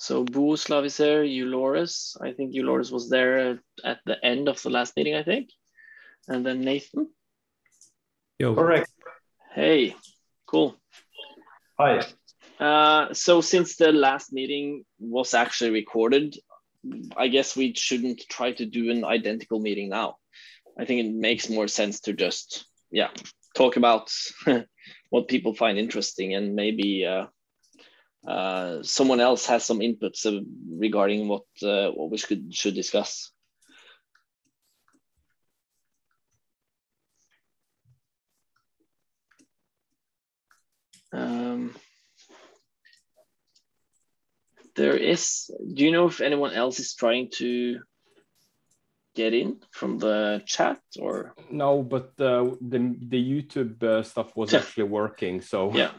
So Bohuslav is there, Euloris. I think Euloris was there at the end of the last meeting, I think. And then Nathan. Yo. Correct. Hey, cool. Hi. So since the last meeting was actually recorded, I guess we shouldn't try to do an identical meeting now. I think it makes more sense to just, talk about what people find interesting, and maybe someone else has some inputs regarding what we should discuss. Do you know if anyone else is trying to get in from the chat or? No, but the YouTube stuff was actually working. So yeah.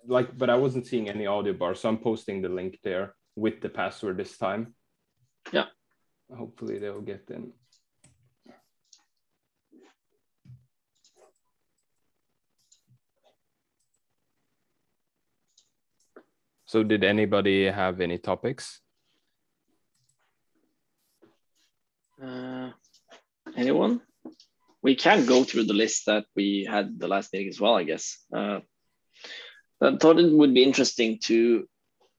But I wasn't seeing any audio bar, so I'm posting the link there with the password this time. Yeah. Hopefully they'll get in. So did anybody have any topics? Anyone? We can go through the list that we had the last meeting as well, I guess. I thought it would be interesting to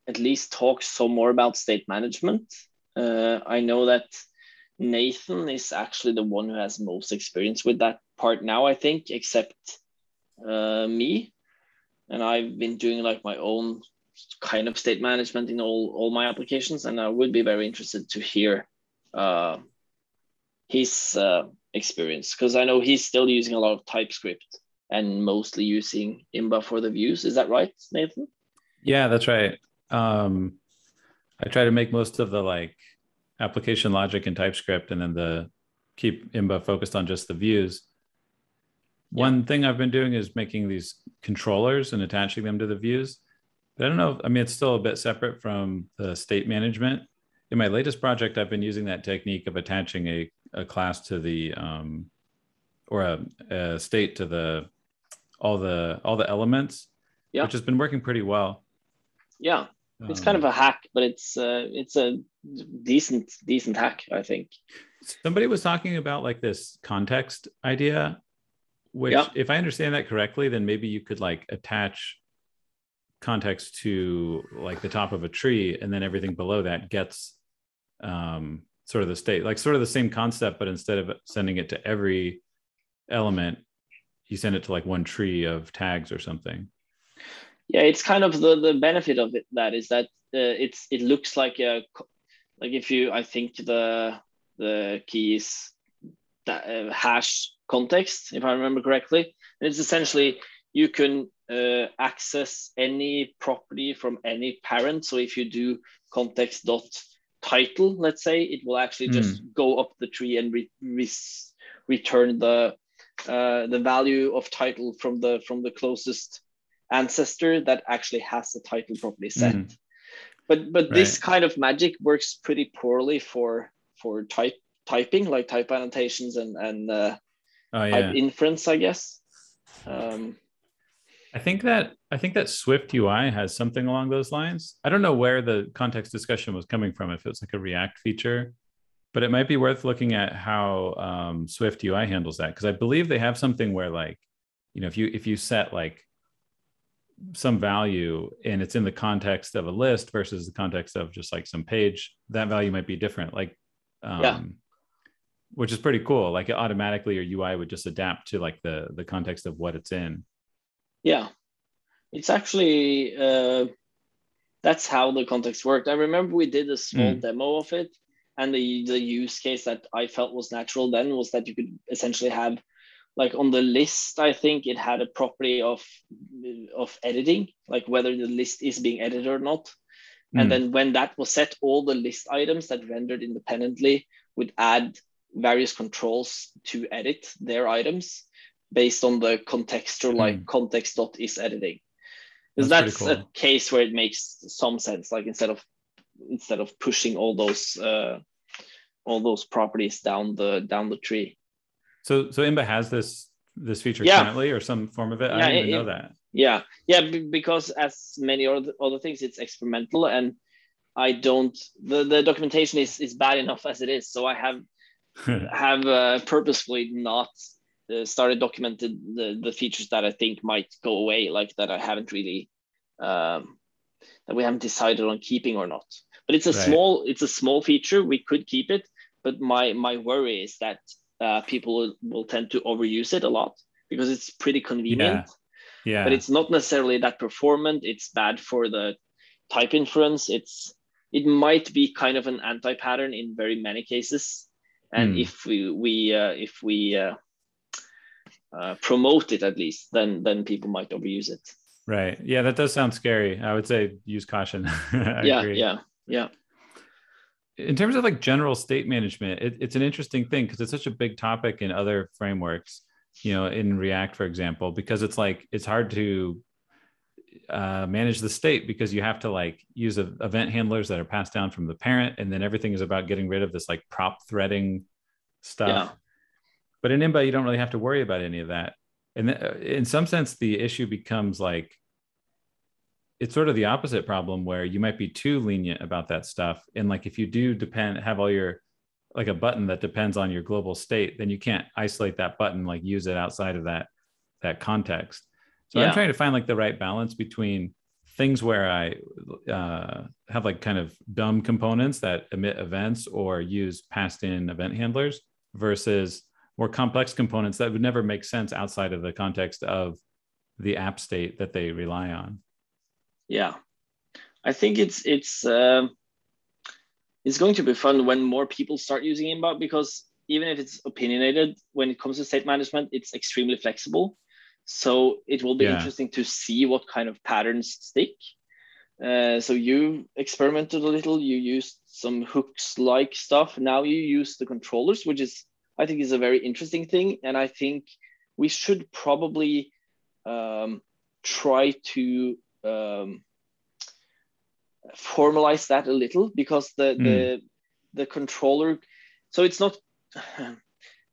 at least talk some more about state management. I know that Nathan is actually the one who has most experience with that part now, I think, except me. And I've been doing like my own kind of state management in all my applications, and I would be very interested to hear his experience, because I know he's still using a lot of TypeScript and mostly using Imba for the views. Is that right, Nathan? Yeah, that's right. I try to make most of the application logic in TypeScript, and then keep Imba focused on just the views. One thing I've been doing is making these controllers and attaching them to the views. But I don't know, it's still a bit separate from the state management. In my latest project, I've been using that technique of attaching a class to the, or a state to all the elements, which has been working pretty well. Yeah, it's kind of a hack, but it's a decent hack, I think. Somebody was talking about this context idea, which if I understand that correctly, then maybe you could attach context to the top of a tree, and then everything below that gets sort of the state, sort of the same concept, but instead of sending it to every element, you send it to one tree of tags or something. Yeah, it's kind of the benefit of it, that is that it looks like if you, I think the key is that, hash context, if I remember correctly. And it's essentially you can access any property from any parent. So if you do context.title, let's say, it will actually just go up the tree and return the value of title from the closest ancestor that actually has the title property set. But this kind of magic works pretty poorly for typing, like type annotations and type inference, I guess. I think that Swift UI has something along those lines. I don't know where the context discussion was coming from, if it's a React feature, but it might be worth looking at how Swift UI handles that, because I believe they have something where if you set some value and it's in the context of a list versus the context of just some page, that value might be different. Which is pretty cool. Automatically your UI would just adapt to the context of what it's in. Yeah, it's actually that's how the context worked. I remember we did a small demo of it, and the use case that I felt was natural then was that you could essentially have on the list, I think it had a property of editing, whether the list is being edited or not. And then when that was set, all the list items that rendered independently would add various controls to edit their items based on the contextual, context.isEditing. Because that's cool. A case where it makes some sense, instead of pushing all those properties down the tree. So Imba has this feature currently, or some form of it? I didn't even know that. Yeah, because as many other things, it's experimental, and I don't. The documentation is bad enough as it is. So I have purposefully not started documented the features that I think might go away, like that I haven't really that we haven't decided on keeping or not. But it's a small feature. We could keep it, but my worry is that people will tend to overuse it a lot because it's pretty convenient. Yeah. But it's not necessarily that performant. It's bad for the type inference. It might be kind of an anti-pattern in very many cases. And if we promote it at least, then people might overuse it. Right. Yeah, that does sound scary. I would say use caution. I agree. Yeah. In terms of like general state management, it's an interesting thing because it's such a big topic in other frameworks, in React, for example, because it's hard to manage the state because you have to like use event handlers that are passed down from the parent. And then everything is about getting rid of this like prop threading stuff. Yeah. But in Imba, you don't really have to worry about any of that. And in some sense, the issue becomes like, it's sort of the opposite problem where you might be too lenient about that stuff. And like, if you do have all your, like a button that depends on your global state, then you can't isolate that button, like use it outside of that context. So I'm trying to find like the right balance between things where I have like kind of dumb components that emit events or use passed in event handlers versus more complex components that would never make sense outside of the context of the app state that they rely on. Yeah, I think it's going to be fun when more people start using Imba, because even if it's opinionated, when it comes to state management, it's extremely flexible. So it will be interesting to see what kind of patterns stick. So you experimented a little, you used some hooks-like stuff. Now you use the controllers, which I think is a very interesting thing. And I think we should probably try to formalize that a little, because the controller, so it's not,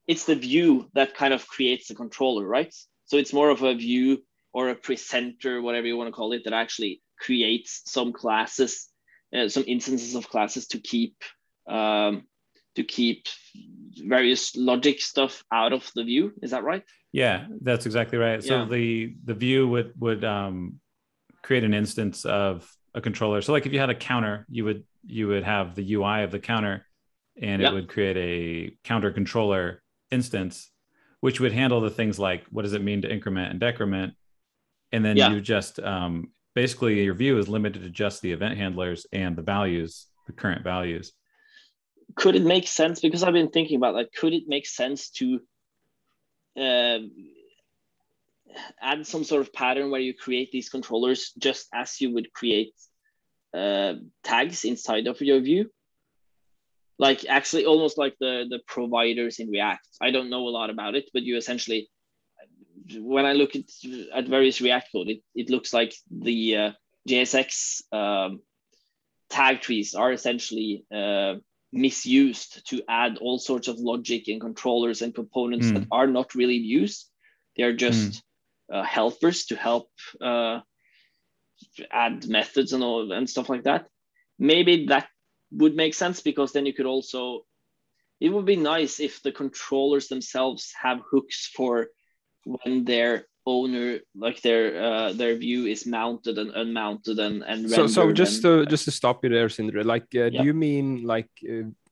it's the view that kind of creates the controller, right? So it's more of a view or a presenter, whatever you want to call it, that actually creates some classes, some instances of classes to keep various logic stuff out of the view. Is that right? Yeah, that's exactly right. So the view would create an instance of a controller. So like if you had a counter, you would have the UI of the counter, and it would create a counter controller instance, which would handle the things like, what does it mean to increment and decrement? And then you just basically your view is limited to just the event handlers and the values, the current values. Could it make sense? Because I've been thinking about that. Could it make sense to add some sort of pattern where you create these controllers just as you would create tags inside of your view? Like actually almost like the providers in React. I don't know a lot about it, but you essentially, when I look at various React code, it looks like the JSX tag trees are essentially misused to add all sorts of logic and controllers and components that are not really used. They are just helpers to help add methods and stuff like that. Maybe that would make sense, because then you could also, it would be nice if the controllers themselves have hooks for when their owner, like their view is mounted and unmounted and rendered. So just to stop you there, Sindre, like do you mean like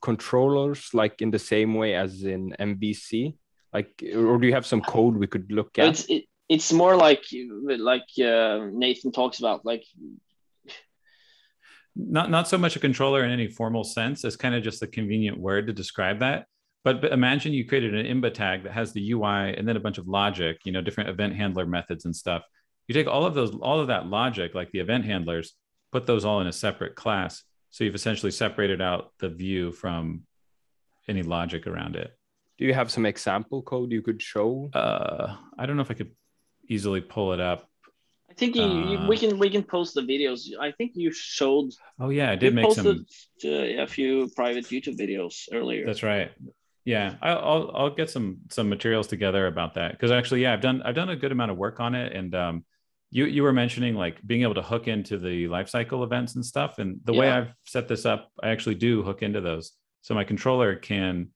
controllers like in the same way as in MVC, like, or do you have some code we could look at? It's more like Nathan talks about, like not so much a controller in any formal sense as kind of just a convenient word to describe that. But imagine you created an Imba tag that has the UI and then a bunch of logic, different event handler methods and stuff. You take all of that logic, like the event handlers, put those all in a separate class. So you've essentially separated out the view from any logic around it. Do you have some example code you could show? I don't know if I could easily pull it up. I think we can post the videos. I think you showed. Oh yeah, I did make some a few private YouTube videos earlier. That's right. Yeah, I'll get some materials together about that, because actually, I've done a good amount of work on it, and you were mentioning like being able to hook into the lifecycle events and stuff. And the way I've set this up, I actually do hook into those. So my controller can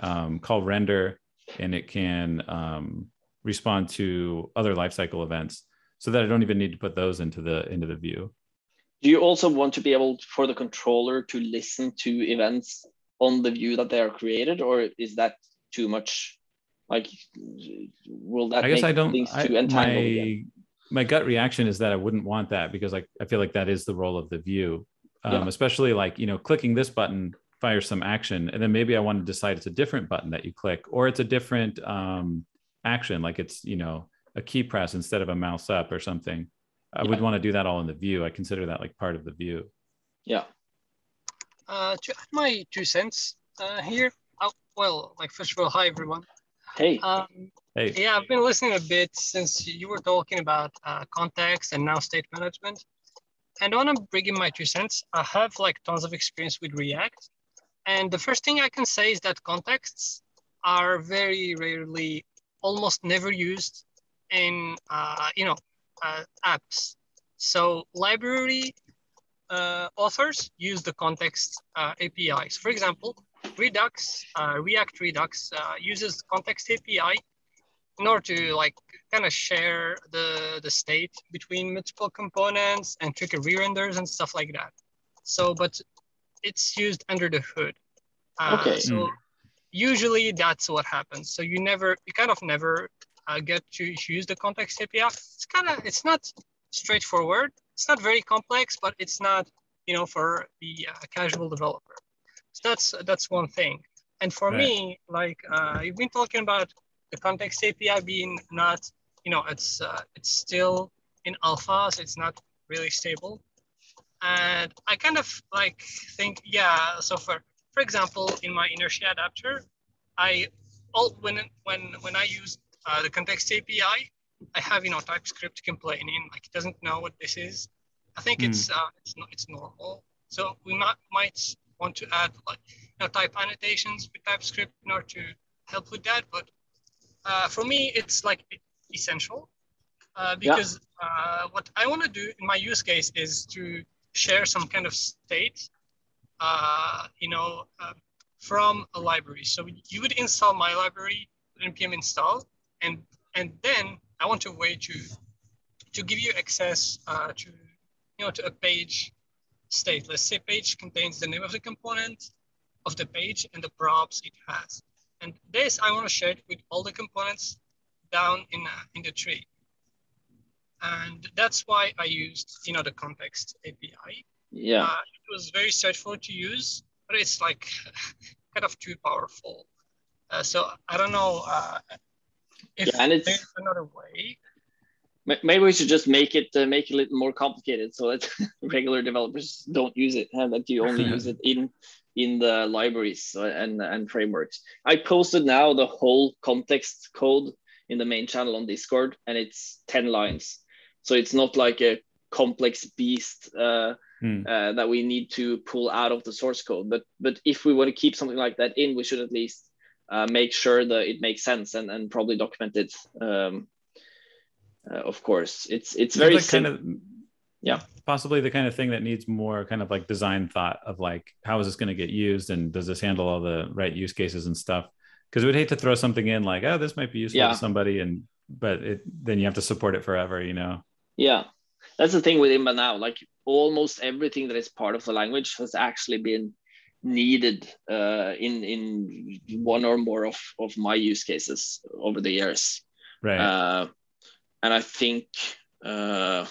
call render, and it can respond to other lifecycle events, so that I don't even need to put those into the view. Do you also want to be able for the controller to listen to events on the view that they are created, or is that too much? Like, will that make things too entangled again? My gut reaction is that I wouldn't want that, because I feel like that is the role of the view, especially like, clicking this button fires some action, and then maybe I want to decide it's a different button that you click, or it's a different action, like it's, a key press instead of a mouse up or something. I would want to do that all in the view. I consider that like part of the view. Yeah. To add my 2 cents here. Well, like, first of all, hi everyone. Hey. Hey. Yeah, I've been listening a bit since you were talking about context and now state management. And I want to bring in my 2 cents. I have like tons of experience with React. And the first thing I can say is that contexts are very rarely, almost never used in, apps. So library authors use the context APIs. For example, Redux, React Redux uses context API in order to like kind of share the state between multiple components and trigger re-renders and stuff like that. So, but it's used under the hood. Okay. So usually that's what happens. So you kind of never get to use the context API. It's not straightforward. It's not very complex, but it's not, for the casual developer. So that's one thing. And for me, like you've been talking about the context API being not, it's still in alpha, so it's not really stable. And I kind of like think, so for example, in my inertia adapter, when I use the context API, I have TypeScript complaining like it doesn't know what this is. I think it's normal. So we might want to add like type annotations with TypeScript in order to help with that. But for me, it's like essential because what I want to do in my use case is to share some kind of state, from a library. So you would install my library with npm install, and then I want a way to give you access to a page state. Let's say page contains the name of the component of the page and the props it has. And this I want to share it with all the components down in the tree. And that's why I used the context API. Yeah. It was very straightforward to use, but it's like kind of too powerful. So I don't know if there's another way. Maybe we should just make it a little more complicated so that regular developers don't use it, and that you only use it in the libraries and frameworks. I posted now the whole context code in the main channel on Discord, and it's 10 lines. So it's not like a complex beast that we need to pull out of the source code. But if we want to keep something like that in, we should at least make sure that it makes sense and probably document it. Of course, it's very possibly the kind of thing that needs more kind of like design thought of like, how is this going to get used, and does this handle all the right use cases and stuff? Because we'd hate to throw something in like, oh, this might be useful to somebody, but then you have to support it forever, Yeah, that's the thing with Imba now. Like almost everything that is part of the language has actually been needed in one or more of my use cases over the years. Right. And I think, I've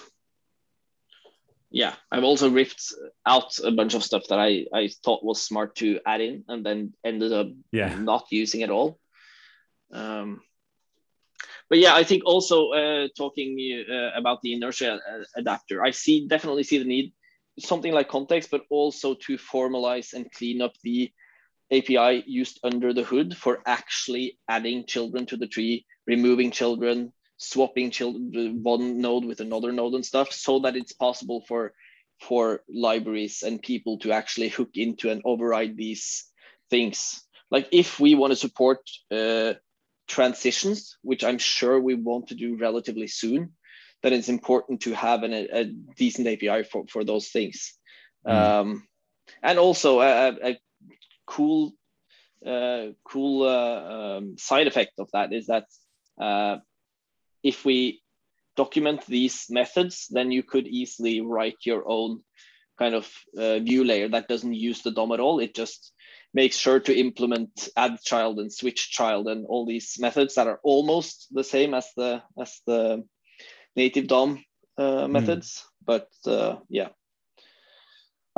also ripped out a bunch of stuff that I thought was smart to add in, and then ended up not using at all. But I think also talking about the inertia adapter, I definitely see the need, something like context, but also to formalize and clean up the API used under the hood for actually adding children to the tree, removing children, swapping children, one node with another node and stuff, so that it's possible for libraries and people to actually hook into and override these things. Like if we want to support transitions, which I'm sure we want to do relatively soon, then it's important to have a decent API for those things. And also a cool side effect of that is that if we document these methods, then you could easily write your own kind of view layer that doesn't use the DOM at all. It just makes sure to implement add child and switch child and all these methods that are almost the same as the native DOM methods. But yeah,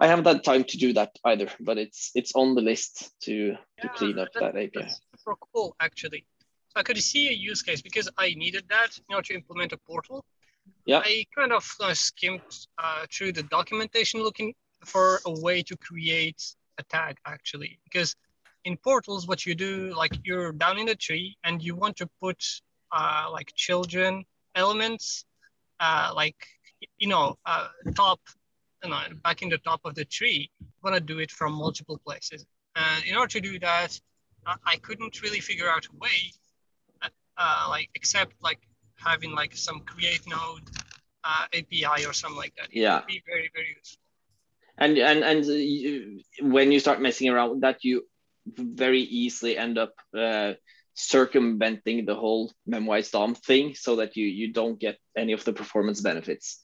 I haven't had time to do that either, but it's on the list to clean up that API. That's super cool, actually. So I could see a use case because I needed that in order to implement a portal. Yeah. I kind of skimmed through the documentation looking for a way to create a tag, actually, because in portals, what you do, like you're down in the tree and you want to put like children elements, like, top, back in the top of the tree. You want to do it from multiple places. And in order to do that, I couldn't really figure out a way, except like having like some create node API or something like that. It would be very, very useful. And when you start messing around with that, you very easily end up circumventing the whole memwise DOM thing so that you don't get any of the performance benefits.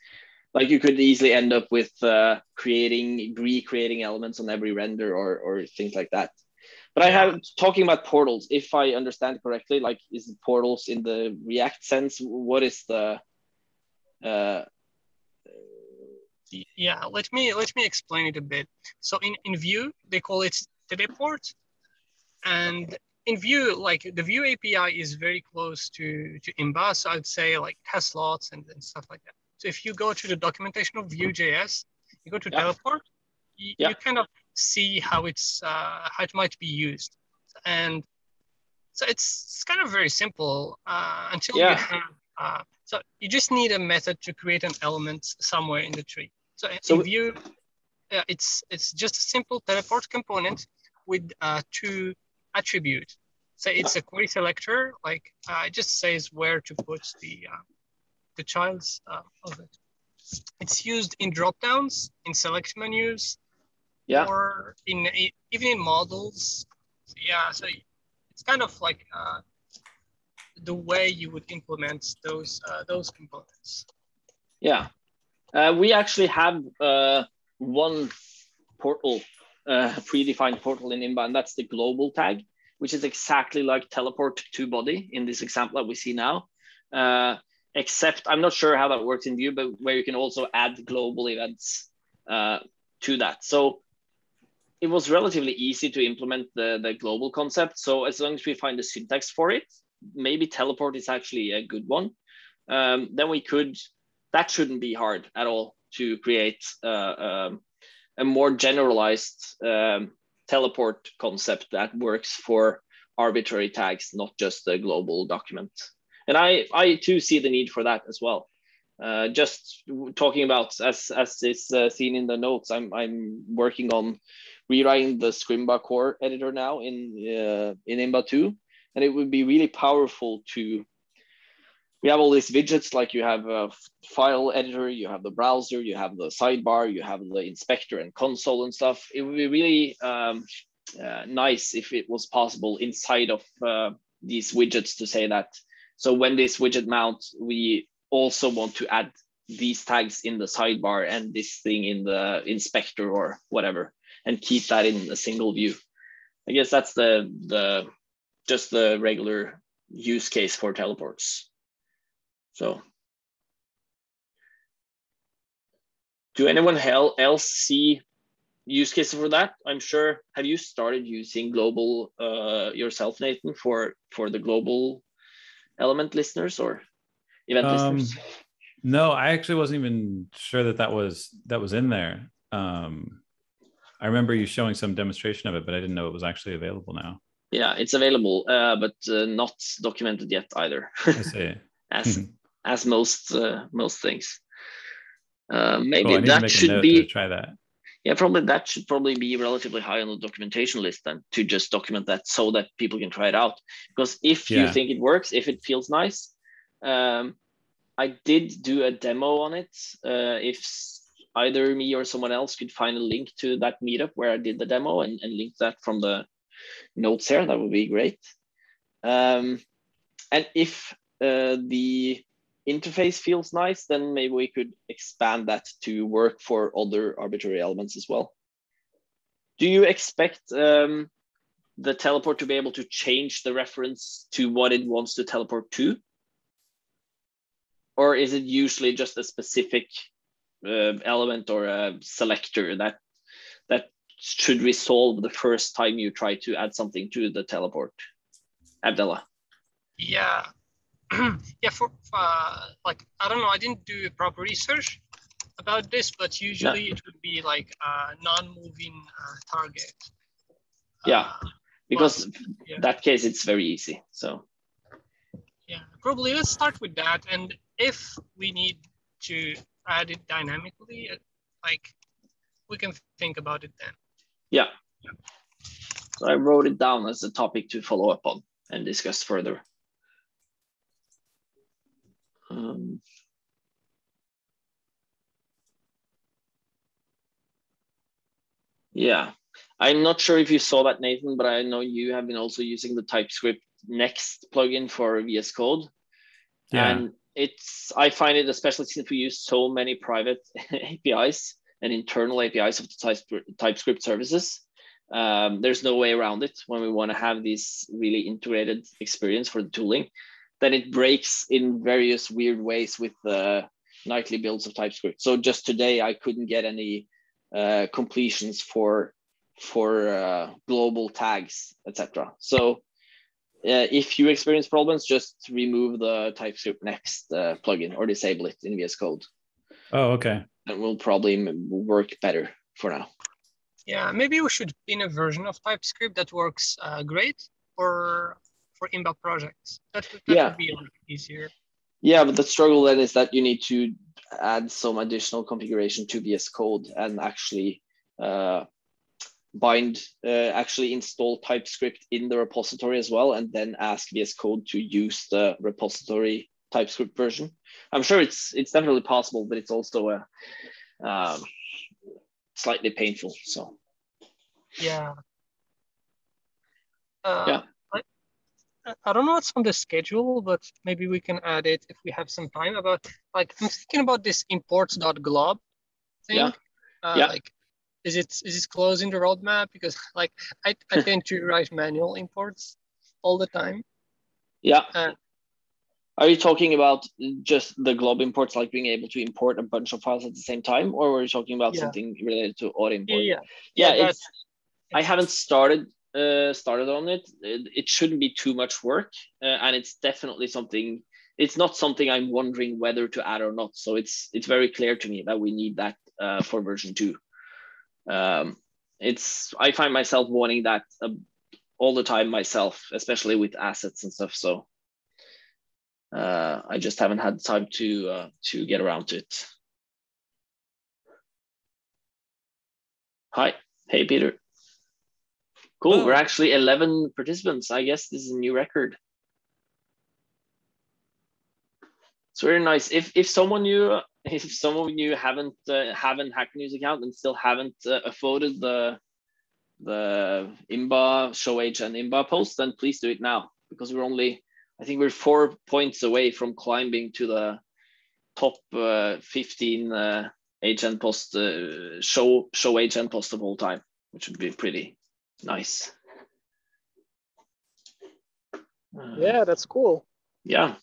Like you could easily end up with recreating elements on every render or things like that. But I have talking about portals, if I understand correctly, like is it portals in the React sense? What is the let me explain it a bit. So in Vue, they call it teleport. And in Vue, like the Vue API is very close to Imba. So I'd say like it has slots and stuff like that. So if you go to the documentation of Vue.js, you go to teleport, you kind of see how it might be used. And so it's kind of very simple until you have, so you just need a method to create an element somewhere in the tree. So in Vue, it's just a simple teleport component with 2 attributes. So it's a query selector, like it just says where to put the child's of it. It's used in dropdowns, in select menus, or even in models. So it's kind of like the way you would implement those components. We actually have one portal, predefined portal in Imba, and that's the global tag, which is exactly like teleport to body in this example that we see now. Except I'm not sure how that works in Vue, but where you can also add global events to that. So it was relatively easy to implement the global concept. So as long as we find the syntax for it, maybe teleport is actually a good one. Then that shouldn't be hard at all to create a more generalized teleport concept that works for arbitrary tags, not just the global document. And I too see the need for that as well. Just talking about, as is seen in the notes, I'm working on rewriting the Scrimba core editor now in Imba 2, and it would be really powerful to. We have all these widgets, like you have a file editor, you have the browser, you have the sidebar, you have the inspector and console and stuff. It would be really nice if it was possible inside of these widgets to say that. So when this widget mounts, we also want to add these tags in the sidebar and this thing in the inspector or whatever, and keep that in a single view. I guess that's just the regular use case for teleports. So, do anyone else see use cases for that? I'm sure. Have you started using global yourself, Nathan, for the global element listeners or event listeners? No, I actually wasn't even sure that was in there. I remember you showing some demonstration of it, but I didn't know it was actually available now. Yeah, it's available, but not documented yet either. I see. as most things. Maybe cool. that should be to try that. Yeah, that should probably be relatively high on the documentation list then, to just document that so that people can try it out. Because if you think it works, if it feels nice, I did do a demo on it. If either me or someone else could find a link to that meetup where I did the demo and link that from the notes here, that would be great. And if the interface feels nice, then maybe we could expand that to work for other arbitrary elements as well. Do you expect the teleport to be able to change the reference to what it wants to teleport to? Or is it usually just a specific element or a selector that should resolve the first time you try to add something to the teleport? Abdullah. Yeah. Yeah, for like, I don't know, I didn't do proper research about this, but usually it would be like a non-moving target. Yeah, because in that case, it's very easy. So yeah, probably let's start with that. And if we need to add it dynamically, like, we can think about it then. Yeah. So I wrote it down as a topic to follow up on and discuss further. Yeah, I'm not sure if you saw that, Nathan, but I know you have been also using the TypeScript Next plugin for VS Code. Yeah. And I find it, especially since we use so many private APIs and internal APIs of the TypeScript services, there's no way around it when we want to have this really integrated experience for the tooling. Then it breaks in various weird ways with the nightly builds of TypeScript. So just today, I couldn't get any completions for global tags, etc. So if you experience problems, just remove the TypeScript Next plugin or disable it in VS Code. Oh, okay. It will probably work better for now. Yeah, maybe we should pin a version of TypeScript that works great for Imba projects. That would be a little easier. Yeah, but the struggle then is that you need to add some additional configuration to VS Code and actually actually install TypeScript in the repository as well, and then ask VS Code to use the repository TypeScript version. I'm sure it's definitely possible, but it's also slightly painful. So yeah. Yeah. I don't know what's on the schedule, but maybe we can add it if we have some time. About, like, I'm thinking about this imports.glob thing. Like, is it close in the roadmap? Because like I tend to write manual imports all the time. Yeah. Are you talking about just the glob imports, like being able to import a bunch of files at the same time, or were you talking about something related to auto import? Yeah. I haven't started on it. It shouldn't be too much work, and it's definitely something. It's not something I'm wondering whether to add or not. So it's very clear to me that we need that for version 2. I find myself wanting that all the time myself, especially with assets and stuff. So I just haven't had time to get around to it. Hi, hey Peter. Cool. Hello. We're actually 11 participants. I guess this is a new record. It's very nice. If someone you haven't Hacker News account and still haven't upvoted the Imba show age and Imba post, then please do it now, because I think we're 4 points away from climbing to the top 15 age and post show age and post of all time, which would be pretty nice. Yeah, that's cool. Yeah.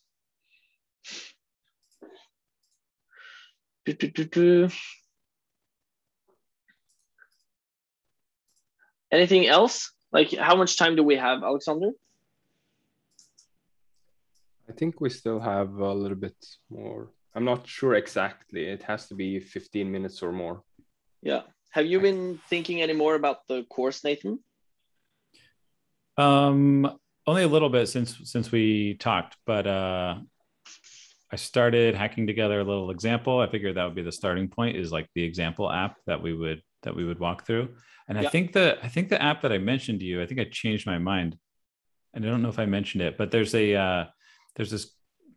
Anything else? Like, how much time do we have, Alexander? I think we still have a little bit more. I'm not sure exactly. It has to be 15 minutes or more. Yeah. Have you been thinking any more about the course, Nathan? Only a little bit since we talked, but I started hacking together a little example. I figured that would be the starting point, is like the example app that we would walk through. And I think the app that I mentioned to you, I think I changed my mind. And I don't know if I mentioned it, but there's this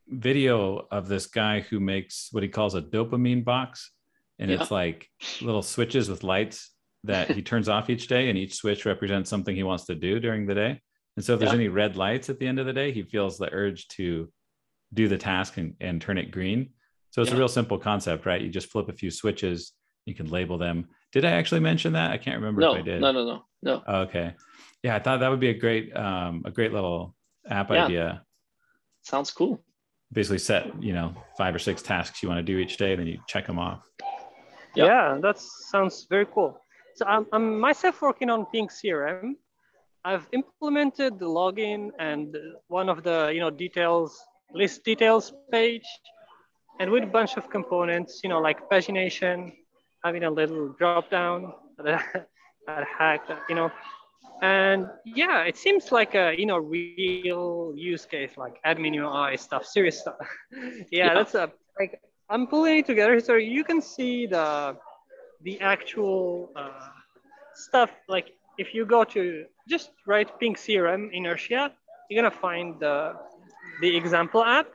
video of this guy who makes what he calls a dopamine box. And it's like little switches with lights that he turns off each day, and each switch represents something he wants to do during the day. And so if there's any red lights at the end of the day, he feels the urge to do the task and turn it green. So it's a real simple concept, right? You just flip a few switches, you can label them. Did I actually mention that? I can't remember if I did. No. Oh, okay. Yeah, I thought that would be a great little app idea. Sounds cool. Basically set, 5 or 6 tasks you want to do each day, then you check them off. Yeah, that sounds very cool. So I'm myself working on Pink CRM. I've implemented the login and one of the list details page, and with a bunch of components, like pagination, having a little drop down that hack, and it seems like a real use case, like admin UI stuff, serious stuff. That's I'm pulling it together so you can see the actual stuff. Like if you go to just write Pink CRM inertia, you're gonna find the example app,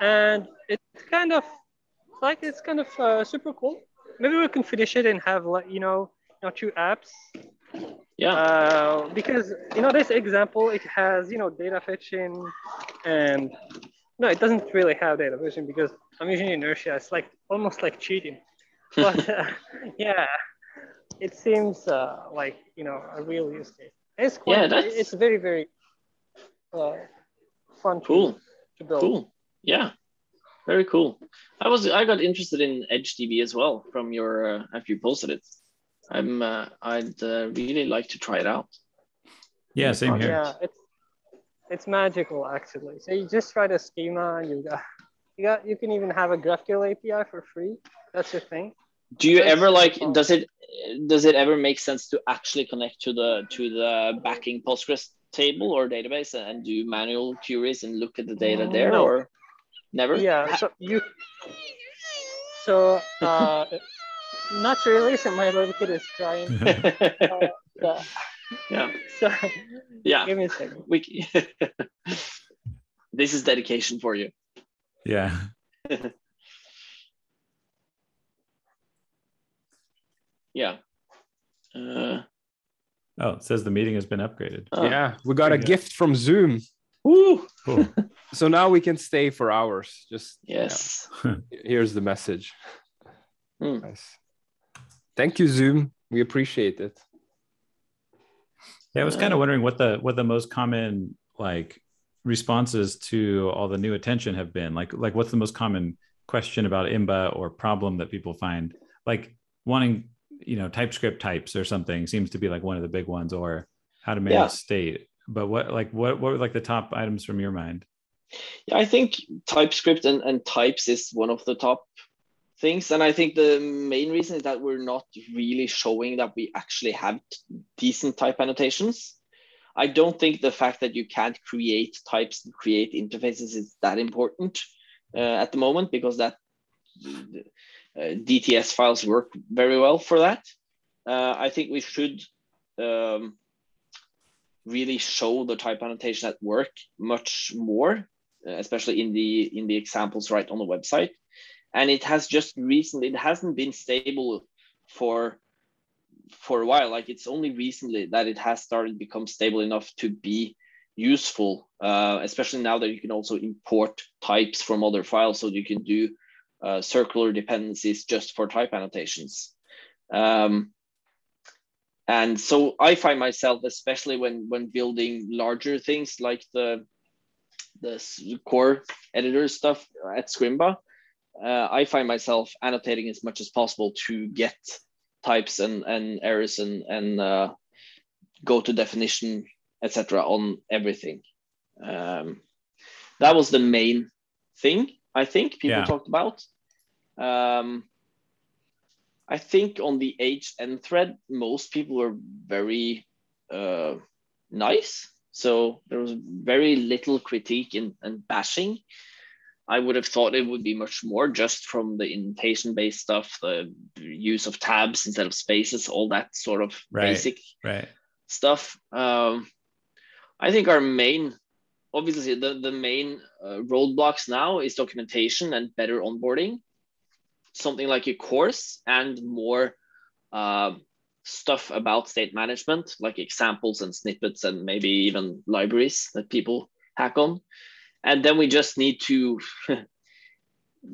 and it's kind of super cool. Maybe we can finish it and have 2 apps. Because this example, it has data fetching, and no, it doesn't really have data fetching because I'm using inertia. It's like almost like cheating, but it seems like a real use case. It's quite. It's very, very fun. Cool. To build. Cool. Yeah. Very cool. I got interested in EdgeDB as well from your after you posted it. I'd really like to try it out. Yeah, same here. Yeah, it's magical actually. So you just write a schema. You can even have a GraphQL API for free. That's your thing. Do you ever does it ever make sense to actually connect to the backing Postgres table or database and do manual queries and look at the data there, or never? Yeah. So not really. So my little kid is crying. Yeah. So yeah. Give me a second. This is dedication for you. Yeah. Yeah. It says the meeting has been upgraded. We got a gift from Zoom. Woo! Cool. So now we can stay for hours. Just yes. Here's the message. Nice. Thank you, Zoom. We appreciate it. Yeah, I was kind of wondering what the most common responses to all the new attention have been. Like what's the most common question about Imba or problem that people find? Like wanting TypeScript types or something seems to be one of the big ones, or how to manage state. But what were the top items from your mind? Yeah, I think TypeScript and types is one of the top things. And I think the main reason is that we're not really showing that we actually have decent type annotations. I don't think the fact that you can't create types and create interfaces is that important at the moment, because that DTS files work very well for that. I think we should really show the type annotation at work much more, especially in the examples right on the website. And it has just recently, it hasn't been stable for a while. It's only recently that it has started to become stable enough to be useful, especially now that you can also import types from other files, so you can do circular dependencies just for type annotations. And so I find myself, especially when building larger things like the core editor stuff at Scrimba, I find myself annotating as much as possible to get types and errors and go to definition, etc. on everything. That was the main thing I think people talked about. I think on the HN thread, most people were very nice. So there was very little critique and bashing. I would have thought it would be much more, just from the indentation-based stuff, the use of tabs instead of spaces, all that sort of basic stuff. I think our main obviously the main roadblocks now is documentation and better onboarding, something like a course and more stuff about state management, like examples and snippets and maybe even libraries that people hack on. And then we just need to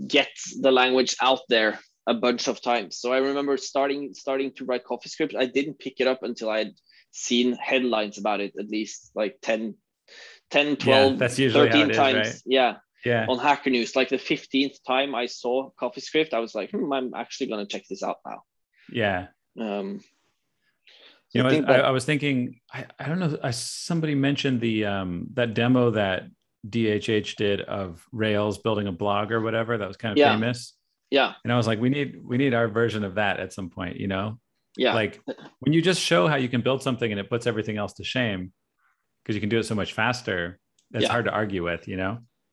get the language out there a bunch of times. So I remember starting to write CoffeeScript. I didn't pick it up until I'd seen headlines about it at least like 10, 12, that's 13 times. Right? Yeah. On Hacker News, like the 15th time I saw CoffeeScript, I was like, I'm actually going to check this out now. Yeah. So I was thinking, I don't know, somebody mentioned the that demo that DHH did of Rails building a blog or whatever that was kind of famous. Yeah. And I was like, we need our version of that at some point, Yeah. Like when you just show how you can build something and it puts everything else to shame because you can do it so much faster, that's hard to argue with,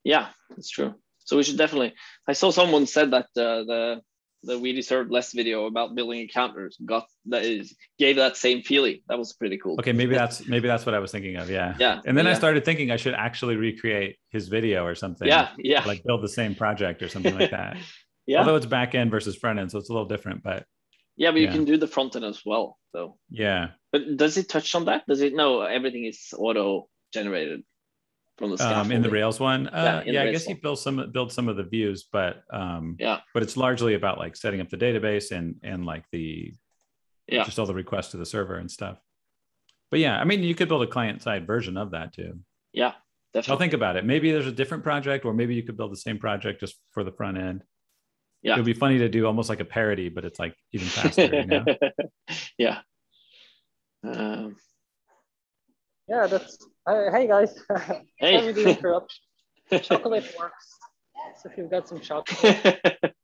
Yeah, that's true. So we should definitely, I saw someone said that the We Deserve Less video about building encounters gave that same feeling. That was pretty cool. Okay, maybe that's what I was thinking of. Yeah. Yeah. And then I started thinking I should actually recreate his video or something. Yeah. Like build the same project or something like that. Yeah. Although it's back end versus front end, so it's a little different, but yeah, but you can do the front end as well, though. Yeah. But does it touch on that? Does it? No, everything is auto generated from the scaffolding. In the Rails one. I guess he built some of the views, but but it's largely about like setting up the database and like the just all the requests to the server and stuff. But yeah, I mean, you could build a client-side version of that too. Yeah, definitely. I'll think about it. Maybe there's a different project, or maybe you could build the same project just for the front end. Yeah, it would be funny to do almost like a parody, but it's like even faster. Yeah, that's. Hey guys. Hey. Sorry to interrupt. Chocolate works. So if you've got some chocolate.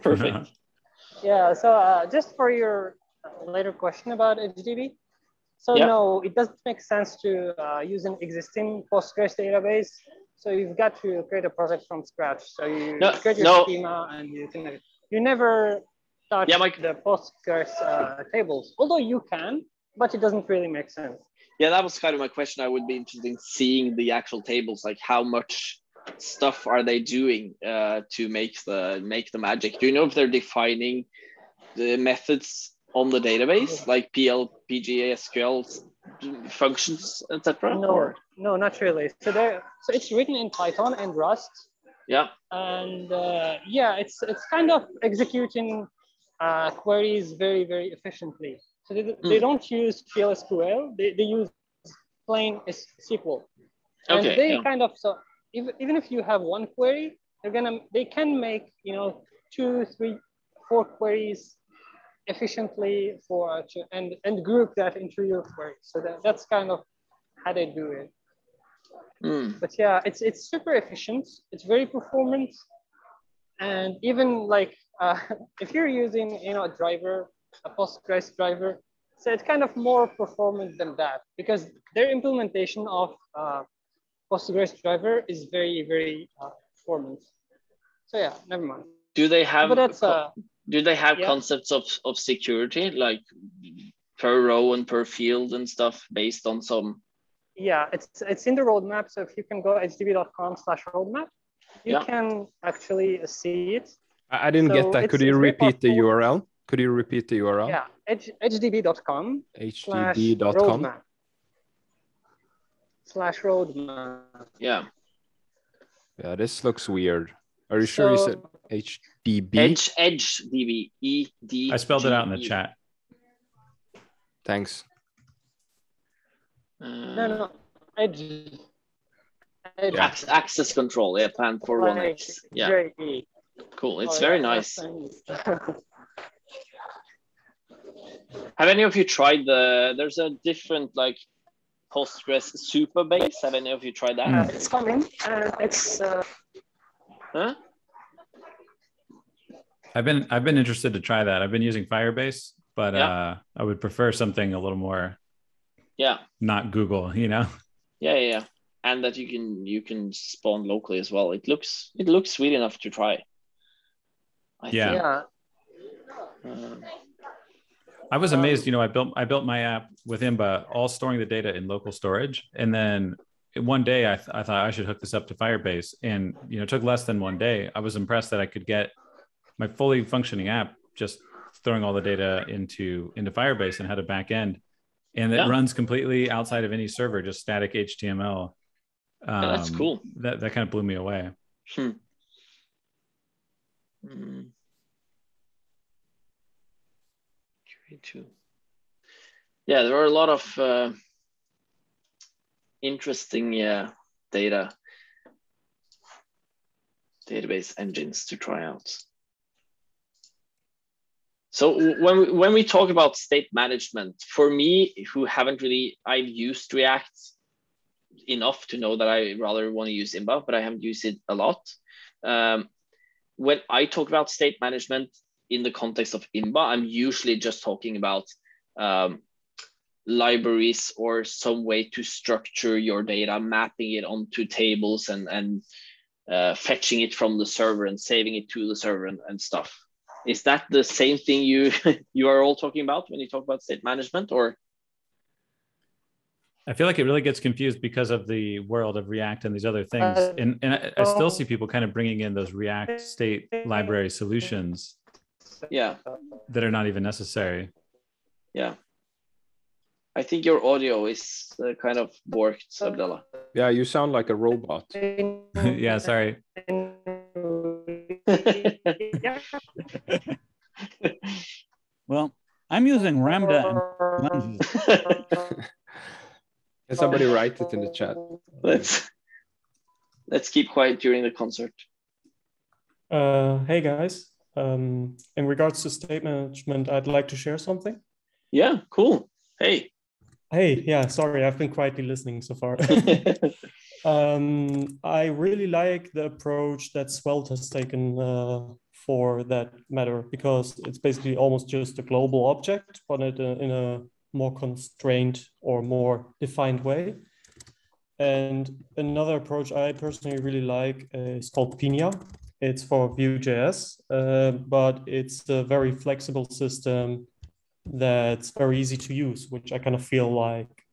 Perfect. Yeah. So just for your later question about HDB. So no, it doesn't make sense to use an existing Postgres database. So you've got to create a project from scratch. So you create your schema and you never touch the Postgres tables. Although you can, but it doesn't really make sense. Yeah, that was kind of my question. I would be interested in seeing the actual tables, like how much stuff are they doing to make the magic? Do you know if they're defining the methods on the database, like PL, PG, SQL functions, etc.? No, not really. So it's written in Python and Rust. Yeah. And it's kind of executing queries very, very efficiently. So they don't use PLSQL, they use plain SQL. And they kind of, so even if you have one query, they can make 2, 3, 4 queries efficiently and group that into your query. So that's kind of how they do it. But yeah, it's super efficient. It's very performant, and even like if you're using a driver, a Postgres driver, so it's kind of more performant than that because their implementation of Postgres driver is very, very performant. So yeah, never mind. Do they have concepts of security, like per row and per field and stuff based on some? Yeah, it's in the roadmap. So if you can go hdb.com/roadmap, you can actually see it. I didn't get that. Could you repeat the URL? Yeah, hdb.com. hdb.com. /roadmap. Yeah. Yeah, this looks weird. Are you sure you said HDB? HDB. ED. I spelled it out in the chat. Thanks. No. Edge. Access control. Yeah, plan for 1x. Yeah. Cool. It's very nice. Have any of you tried there's a different like Postgres super base? Have any of you tried that? It's coming. It's. Huh? I've been interested to try that. I've been using Firebase, but I would prefer something a little more. Yeah. Not Google, Yeah. And that you can spawn locally as well. It looks sweet enough to try. I think. I was amazed. I built my app with Imba, all storing the data in local storage, and then one day I thought I should hook this up to Firebase, and it took less than one day. I was impressed that I could get my fully functioning app just throwing all the data into Firebase and had a back end, and it runs completely outside of any server, just static HTML. That's cool. That kind of blew me away. Yeah, there are a lot of interesting database engines to try out. So when we talk about state management, for me, I've used React enough to know that I rather want to use Imba, but I haven't used it a lot. When I talk about state management in the context of Imba, I'm usually just talking about libraries or some way to structure your data, mapping it onto tables and fetching it from the server and saving it to the server and stuff. Is that the same thing you are all talking about when you talk about state management, or? I feel like it really gets confused because of the world of React and these other things. And I still see people kind of bringing in those React state library solutions that are not even necessary. Yeah. I think your audio is kind of borked, Abdullah. Yeah, you sound like a robot. Yeah, sorry. Well, I'm using Ramda and lenses. Can somebody write it in the chat? Let's keep quiet during the concert. Hey guys, in regards to state management, I'd like to share something. Yeah, cool. Hey, yeah, sorry, I've been quietly listening so far. I really like the approach that Svelte has taken for that matter, because it's basically almost just a global object, but in a more constrained or more defined way. And another approach I personally really like is called Pinia. It's for Vue.js, but it's a very flexible system that's very easy to use, which I kind of feel like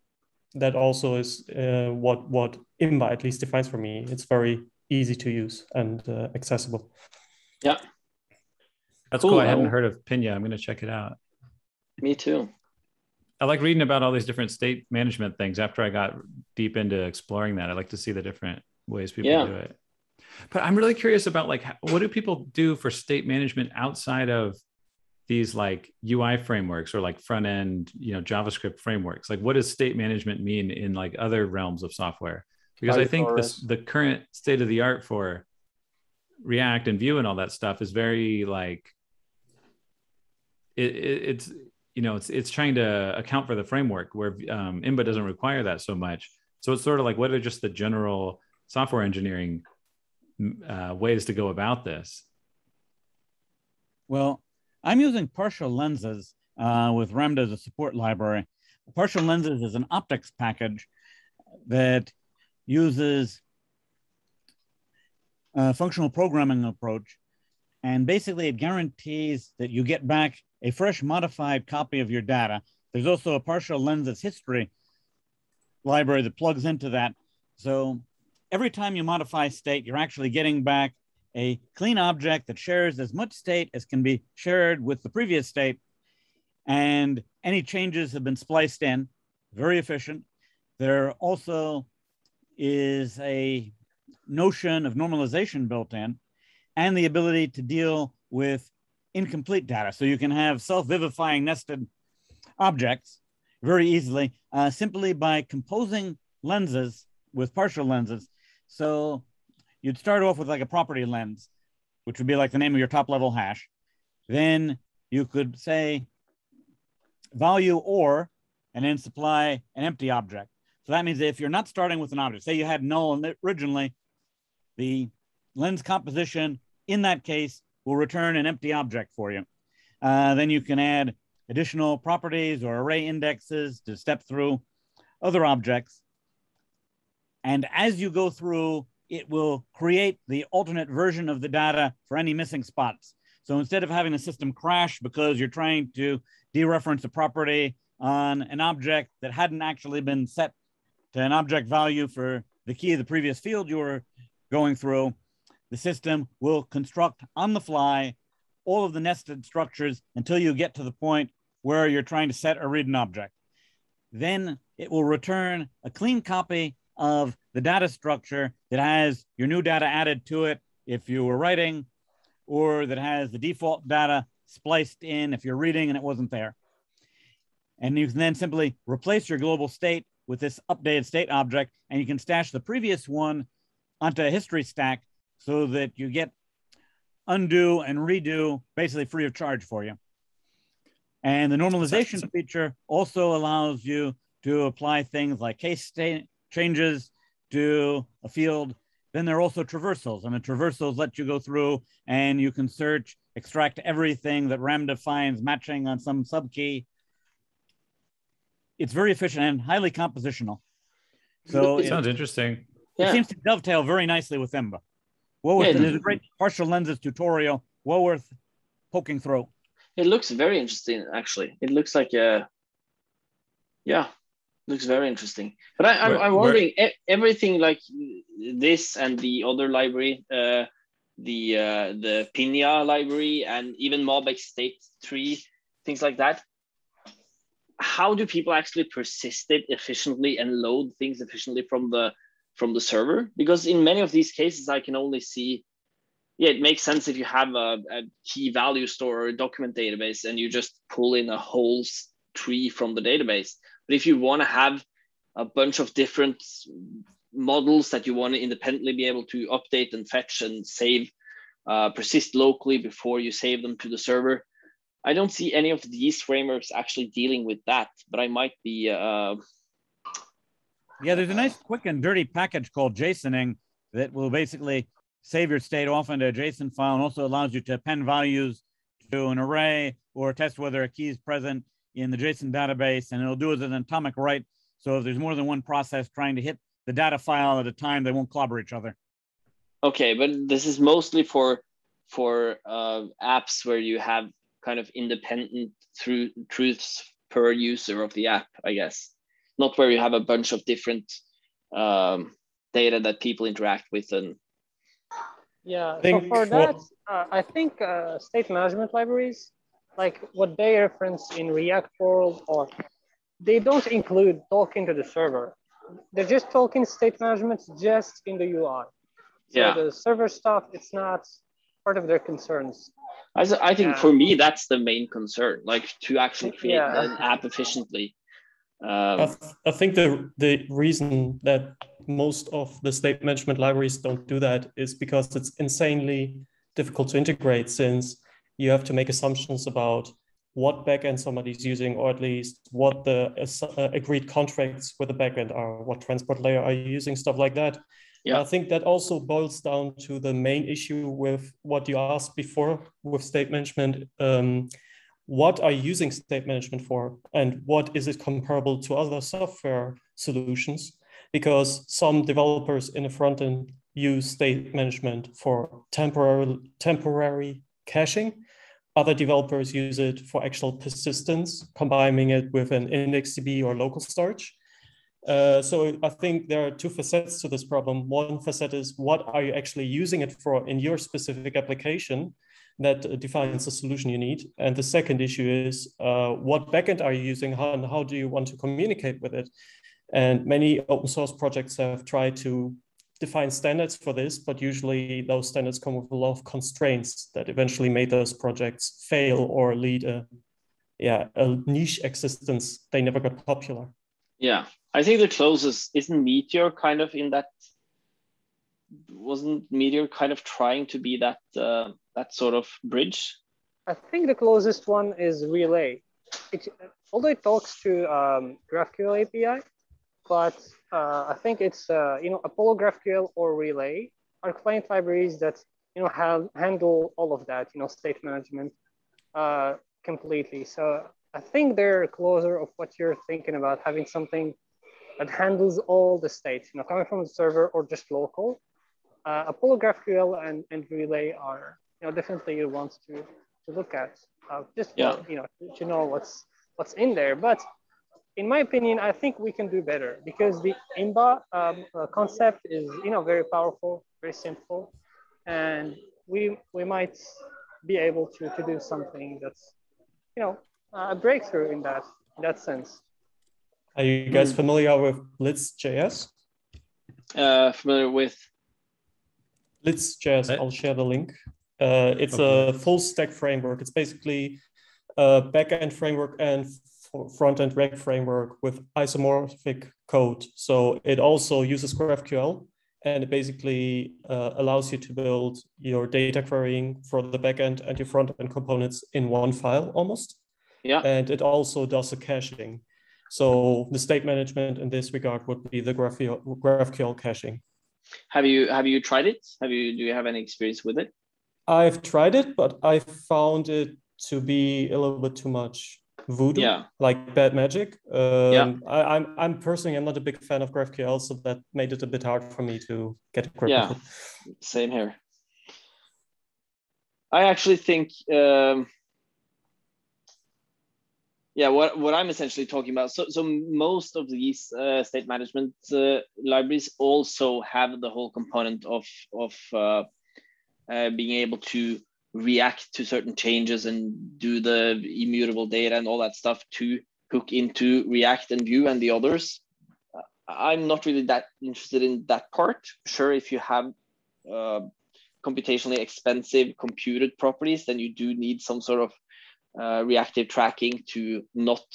that also is what Imba at least defines for me. It's very easy to use and accessible. Yeah. That's cool. I hadn't heard of Pinia. I'm going to check it out. Me too. I like reading about all these different state management things. After I got deep into exploring that, I like to see the different ways people do it. But I'm really curious about what do people do for state management outside of these UI frameworks or front end, JavaScript frameworks? What does state management mean in other realms of software? Because I think the current state of the art for React and Vue and all that stuff is very it's trying to account for the framework, where Imba doesn't require that so much. So it's sort of what are just the general software engineering ways to go about this? Well, I'm using partial lenses with Ramda as a support library. Partial lenses is an optics package that uses a functional programming approach. And basically it guarantees that you get back a fresh modified copy of your data. There's also a partial lenses history library that plugs into that. So every time you modify state, you're actually getting back a clean object that shares as much state as can be shared with the previous state. And any changes have been spliced in, very efficient. There also is a notion of normalization built in, and the ability to deal with incomplete data. So you can have self-vivifying nested objects very easily, simply by composing lenses with partial lenses. So you'd start off with a property lens, which would be the name of your top level hash. Then you could say value or, and then supply an empty object. So that means that if you're not starting with an object, say you had null originally, the lens composition in that case will return an empty object for you. Then you can add additional properties or array indexes to step through other objects. And as you go through, it will create the alternate version of the data for any missing spots. So instead of having the system crash because you're trying to dereference a property on an object that hadn't actually been set to an object value for the key of the previous field you were going through, the system will construct on the fly all of the nested structures until you get to the point where you're trying to set or read an object. Then it will return a clean copy of the data structure that has your new data added to it if you were writing, or that has the default data spliced in if you're reading and it wasn't there. And you can then simply replace your global state with this updated state object, and you can stash the previous one onto a history stack so that you get undo and redo basically free of charge for you. And the normalization feature also allows you to apply things like case state changes to a field. Then there are also traversals, and the traversals let you go through and you can search, extract everything that RAM defines matching on some subkey. It's very efficient and highly compositional. So it sounds interesting. It seems to dovetail very nicely with Imba. There's a great partial lenses tutorial, well worth poking through. It looks very interesting, actually. It looks like looks very interesting. But I'm wondering, everything like this and the other library, the Pinya library, and even MobX State Tree, things like that. How do people actually persist it efficiently and load things efficiently from the server? Because in many of these cases, I can only see, it makes sense if you have a key value store or a document database and you just pull in a whole tree from the database. But if you want to have a bunch of different models that you want to independently be able to update and fetch and save, persist locally before you save them to the server, I don't see any of these frameworks actually dealing with that, but I might be. Yeah, there's a nice quick and dirty package called JSONing that will basically save your state off into a JSON file and also allows you to append values to an array or test whether a key is present in the JSON database, and it'll do it as an atomic write. So if there's more than one process trying to hit the data file at a time, they won't clobber each other. Okay, but this is mostly for apps where you have kind of independent truths per user of the app, I guess. Not where you have a bunch of different data that people interact with. And yeah, so for that, I think state management libraries, like what they reference in React world, or they don't include talking to the server. They're just talking state management just in the UI. So the server stuff, it's not part of their concerns. I think for me, that's the main concern, like to actually create an app efficiently. I think the reason that most of the state management libraries don't do that is because it's insanely difficult to integrate, since you have to make assumptions about what backend somebody's using, or at least what the agreed contracts with the backend are, what transport layer are you using, stuff like that. Yeah. I think that also boils down to the main issue with what you asked before with state management. What are you using state management for, and what is it comparable to other software solutions? Because some developers in the front end use state management for temporary caching. Other developers use it for actual persistence, combining it with an IndexedDB or local storage. So I think there are two facets to this problem. One facet is, what are you actually using it for in your specific application that defines the solution you need? And the second issue is, what backend are you using, and how do you want to communicate with it? And many open source projects have tried to define standards for this, but usually those standards come with a lot of constraints that eventually made those projects fail or lead a niche existence. They never got popular. Yeah, I think the closest isn't Meteor kind of in that. Wasn't Meteor kind of trying to be that that sort of bridge? I think the closest one is Relay. Although it talks to GraphQL API, but I think it's Apollo GraphQL or Relay are client libraries that handle all of that, state management completely. So I think they're closer of what you're thinking about, having something that handles all the states, coming from the server or just local. Apollo GraphQL and Relay are definitely ones to look at, to know what's in there. But in my opinion, I think we can do better because the Imba concept is, very powerful, very simple, and we might be able to do something that's, a breakthrough in that sense. Are you guys familiar with Blitz.js? Familiar with Blitz.js, I'll share the link. It's a full stack framework. It's basically a backend framework and front-end React framework with isomorphic code. So it also uses GraphQL, and it basically allows you to build your data querying for the backend and your front-end components in one file almost. Yeah. And it also does the caching. So the state management in this regard would be the GraphQL caching. Have you tried it? Do you have any experience with it? I've tried it, but I found it to be a little bit too much voodoo, like bad magic. I'm personally, I'm not a big fan of GraphQL, so that made it a bit hard for me to get a grip of it. Same here. I actually think, what I'm essentially talking about. So most of these state management libraries also have the whole component of being able to react to certain changes and do the immutable data and all that stuff to hook into React and Vue and the others. I'm not really that interested in that part. Sure, if you have computationally expensive computed properties, then you do need some sort of reactive tracking to not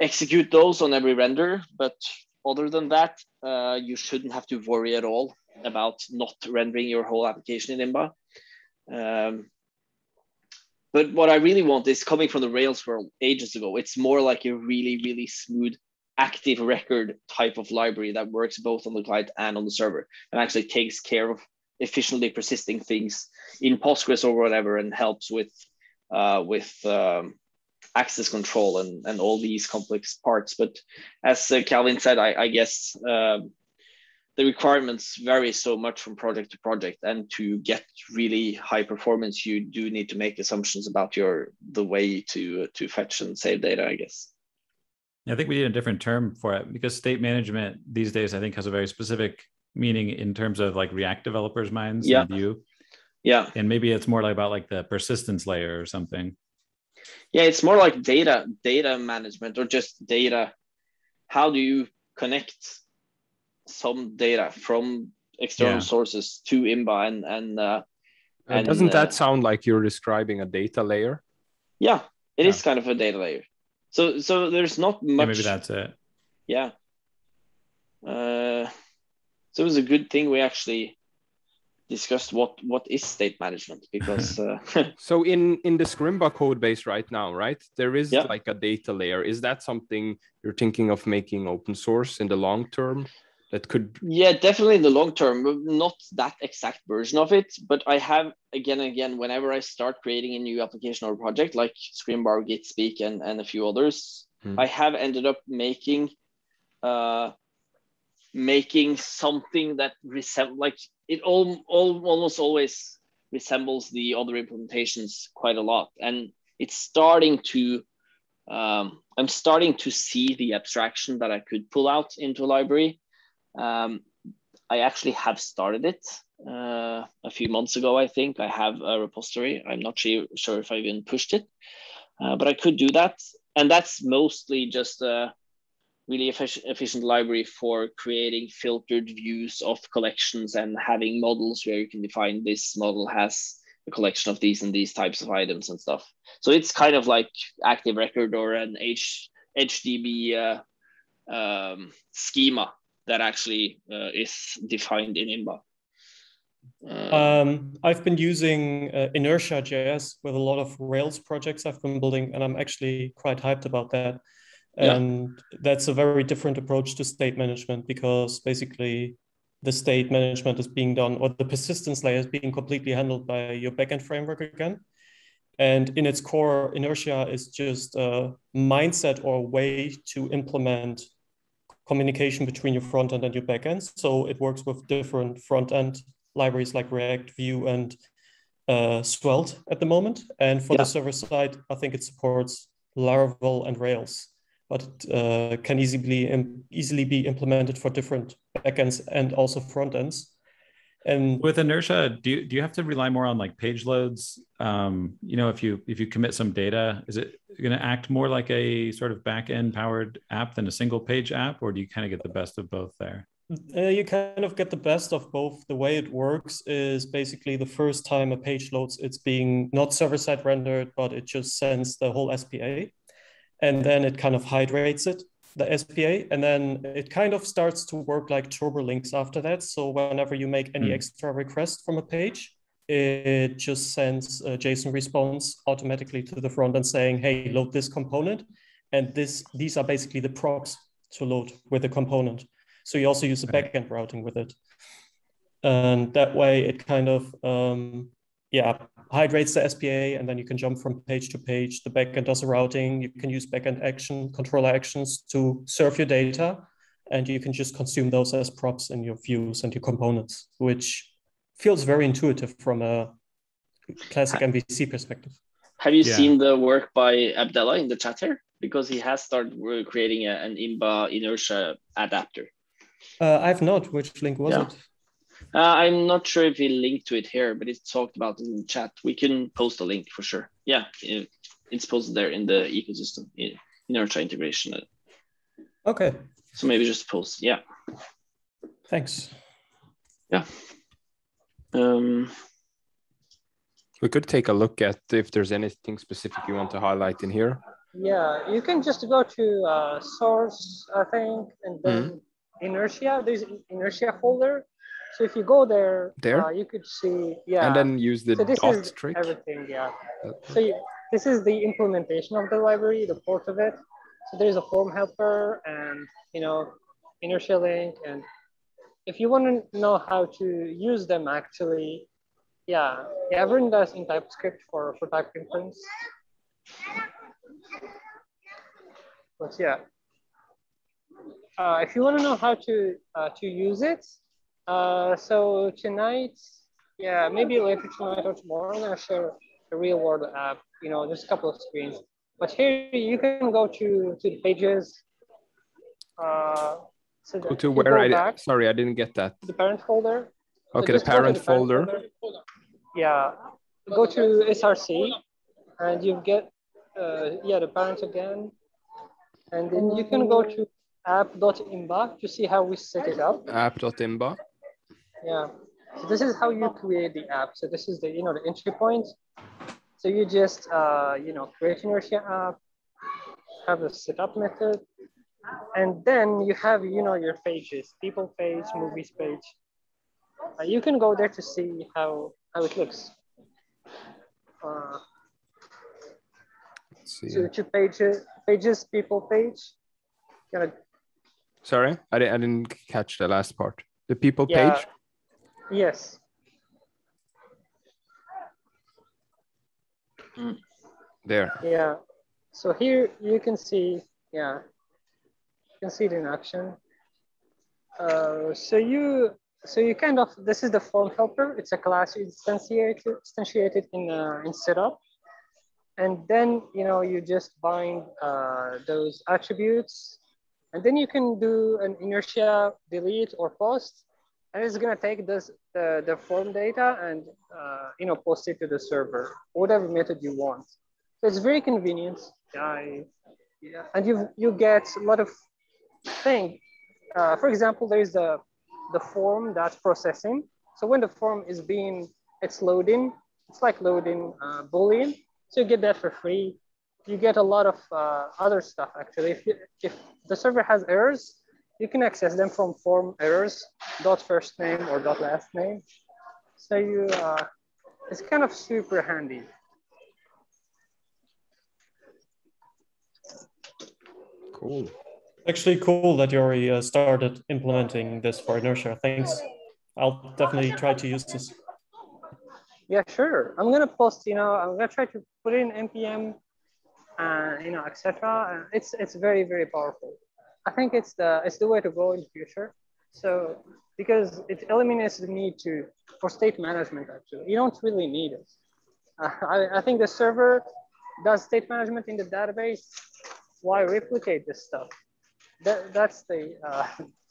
execute those on every render. But other than that, you shouldn't have to worry at all about not rendering your whole application in Imba. But what I really want is coming from the Rails world ages ago. It's more like a really, really smooth active record type of library that works both on the client and on the server and actually takes care of efficiently persisting things in Postgres or whatever and helps with access control and all these complex parts. But as Calvin said, I guess the requirements vary so much from project to project, and to get really high performance, you do need to make assumptions about the way to fetch and save data, I guess. I think we need a different term for it, because state management these days, I think, has a very specific meaning in terms of like React developers' minds and Vue. Yeah. And maybe it's more like about like the persistence layer or something. Yeah, it's more like data management, or just data. How do you connect some data from external sources to Imba and doesn't that sound like you're describing a data layer? Yeah, it is kind of a data layer. So there's not much. Yeah, maybe that's it. Yeah. So it was a good thing we actually discussed what is state management, because so in the Scrimba code base right now, right, there is like a data layer. Is that something you're thinking of making open source in the long term? That could definitely in the long term, not that exact version of it, but I have again and again, whenever I start creating a new application or project like Scrimba, GitSpeak and a few others, I have ended up making something that it almost always resembles the other implementations quite a lot. And it's starting to I'm starting to see the abstraction that I could pull out into a library. I actually have started it a few months ago. I think I have a repository. I'm not sure if I've even pushed it, but I could do that. And that's mostly just a really efficient library for creating filtered views of collections and having models where you can define this model has a collection of these and these types of items and stuff. So it's kind of like Active Record or an HDB schema that actually is defined in Imba. I've been using Inertia.js with a lot of Rails projects I've been building, and I'm actually quite hyped about that. And that's a very different approach to state management, because basically the state management is being done, or the persistence layer is being completely handled by your backend framework again. And in its core, Inertia is just a mindset or a way to implement communication between your front end and your back end. So it works with different front end libraries like React, Vue, and Svelte at the moment. And for the server side, I think it supports Laravel and Rails. but it can easily be implemented for different backends and also front ends. And with inertia, do you have to rely more on like page loads? If you commit some data, is it going to act more like a sort of back-end powered app than a single page app, or do you kind of get the best of both there? You kind of get the best of both. The way it works is basically the first time a page loads, it's being not server-side rendered, but it just sends the whole SPA. And then it kind of hydrates it, the SPA, and then it kind of starts to work like turbo links after that. So whenever you make any extra request from a page, it just sends a JSON response automatically to the front end saying, hey, load this component. And these are basically the props to load with the component. So you also use the backend routing with it. And that way it kind of, hydrates the SPA, and then you can jump from page to page. The backend does the routing. You can use backend controller actions to serve your data, and you can just consume those as props in your views and your components, which feels very intuitive from a classic MVC perspective. Have you seen the work by Abdallah in the chat here? Because he has started creating an Imba inertia adapter. I've not. Which link was it? I'm not sure if he linked to it here, but it's talked about in the chat. We can post a link for sure. Yeah, it's posted there in the ecosystem, inertia integration. Okay. So maybe just post, yeah. Thanks. Yeah. We could take a look at if there's anything specific you want to highlight in here. Yeah, you can just go to source, I think, and then inertia. There's an inertia folder. So if you go there, you could see, and then use the dot trick. Everything, So this is the implementation of the library, the port of it. So there's a form helper and inertia link. And if you want to know how to use them, actually, I've written this in TypeScript for type inference. But if you want to know how to use it. So tonight, maybe later tonight or tomorrow, I'm gonna share a real world app, just a couple of screens. But here you can go to the pages. So go to where sorry, I didn't get that. The parent folder. Okay, the parent folder. Yeah, go to SRC and you get, the parent again. And then you can go to app.imba to see how we set it up. App.imba. Yeah, so this is how you create the app. So this is the the entry point. So you just create inertia app, have a setup method, and then you have your pages, people page, movies page. You can go there to see how it looks. Let's see. So to pages, people page. Sorry, I didn't catch the last part. The people page. Yes. There. Yeah. So here you can see, you can see it in action. So you kind of, this is the form helper. It's a class instantiated in setup. And then, you just bind those attributes. And then you can do an inertia delete or post. And it's going to take the form data and post it to the server, whatever method you want. So it's very convenient. And you get a lot of things. For example, there's the form that's processing. So when the form is it's loading. It's like loading Boolean. So you get that for free. You get a lot of other stuff actually. If the server has errors, you can access them from form errors, .first name or .last name. So it's kind of super handy. Cool. Actually cool that you already started implementing this for inertia. Thanks. I'll definitely try to use this. Yeah, sure. I'm gonna post, I'm gonna try to put in NPM, etc. It's very, very powerful. I think it's the way to go in the future. So because it eliminates the need for state management. Actually, you don't really need it. I think the server does state management in the database, why replicate this stuff? That's the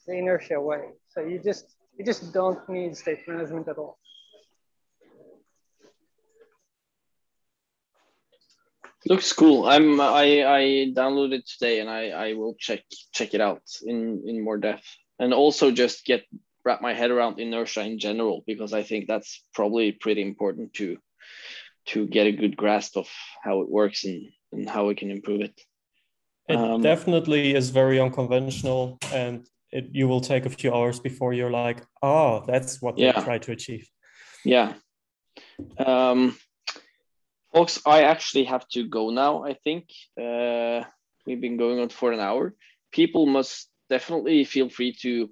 inertia way. So you just don't need state management at all. Looks cool. I downloaded it today, and I will check it out in more depth, and also just wrap my head around inertia in general, because I think that's probably pretty important to get a good grasp of how it works and how we can improve it. It definitely is very unconventional, and you will take a few hours before you're like, oh, that's what they try to achieve. Yeah. Folks, I actually have to go now, I think. We've been going on for an hour. People must definitely feel free to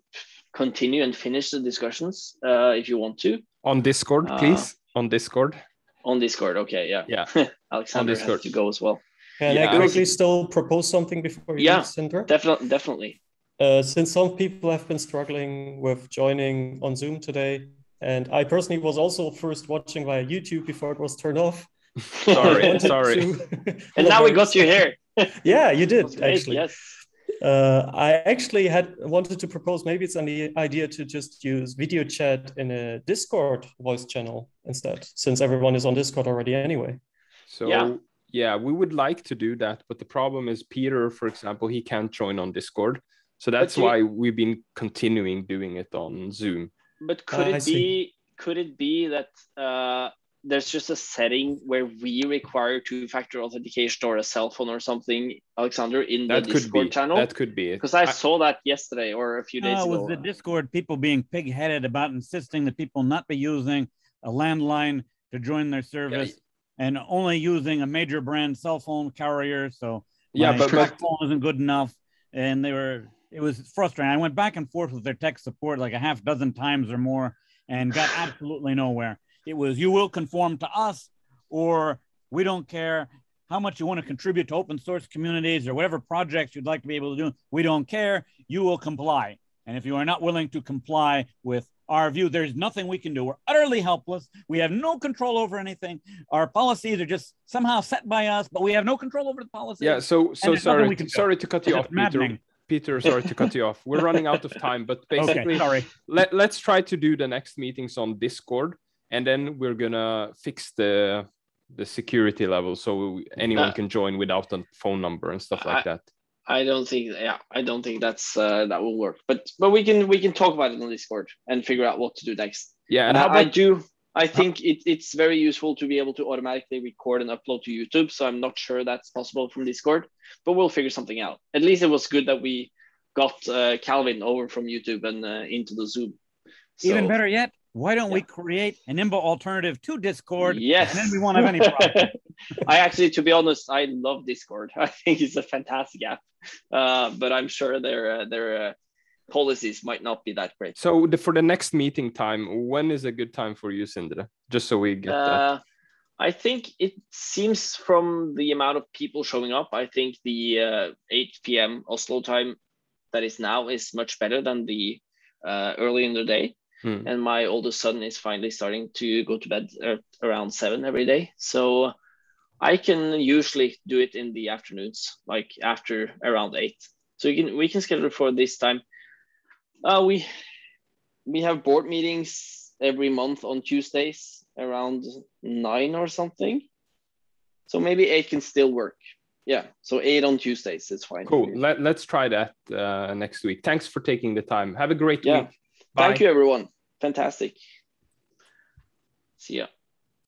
continue and finish the discussions if you want to. On Discord, please. On Discord. On Discord, okay, yeah. Yeah. Alexander has to go as well. Can I quickly still propose something before you leave, Sindre? Definitely. Since some people have been struggling with joining on Zoom today, and I personally was also first watching via YouTube before it was turned off. Sorry. And now we got you here. Yeah, you did, actually. Yes. I actually wanted to propose, maybe it's an idea to just use video chat in a Discord voice channel instead, since everyone is on Discord already anyway. So yeah, we would like to do that, but the problem is Peter, for example, he can't join on Discord. So that's why we've been continuing doing it on Zoom. But could it be that there's just a setting where we require two-factor authentication or a cell phone or something, Alexander, in the Discord channel? That could be it. Because I saw that yesterday or a few days ago. It was the Discord people being pig-headed about insisting that people not be using a landline to join their service and only using a major brand cell phone carrier. So but phone isn't good enough. And it was frustrating. I went back and forth with their tech support like a half dozen times or more and got absolutely nowhere. It was, you will conform to us, or we don't care how much you want to contribute to open source communities or whatever projects you'd like to be able to do. We don't care. You will comply. And if you are not willing to comply with our view, there's nothing we can do. We're utterly helpless. We have no control over anything. Our policies are just somehow set by us, but we have no control over the policies. Yeah, so sorry to cut you off, Peter. Peter, sorry to cut you off. We're running out of time, but basically, let's try to do the next meetings on Discord, and then we're gonna fix the security level so anyone can join without a phone number and stuff like that. I don't think that's that will work. But we can talk about it on Discord and figure out what to do next. Yeah, and I think it's very useful to be able to automatically record and upload to YouTube. So I'm not sure that's possible from Discord, but we'll figure something out. At least it was good that we got Calvin over from YouTube and into the Zoom. So, even better yet, why don't we create an Imba alternative to Discord? Yes. And then we won't have any problem. I actually, to be honest, I love Discord. I think it's a fantastic app, but I'm sure their policies might not be that great. So for the next meeting time, when is a good time for you, Sindre? Just so we get that. I think it seems from the amount of people showing up, I think the 8 p.m. Oslo time that is now is much better than the early in the day. And my oldest son is finally starting to go to bed around 7 every day. So I can usually do it in the afternoons, like after around 8. So we can schedule it for this time. We have board meetings every month on Tuesdays around 9 or something. So maybe 8 can still work. Yeah, so 8 on Tuesdays is fine. Cool. Let's try that next week. Thanks for taking the time. Have a great week. Bye. Thank you, everyone. Fantastic. See ya.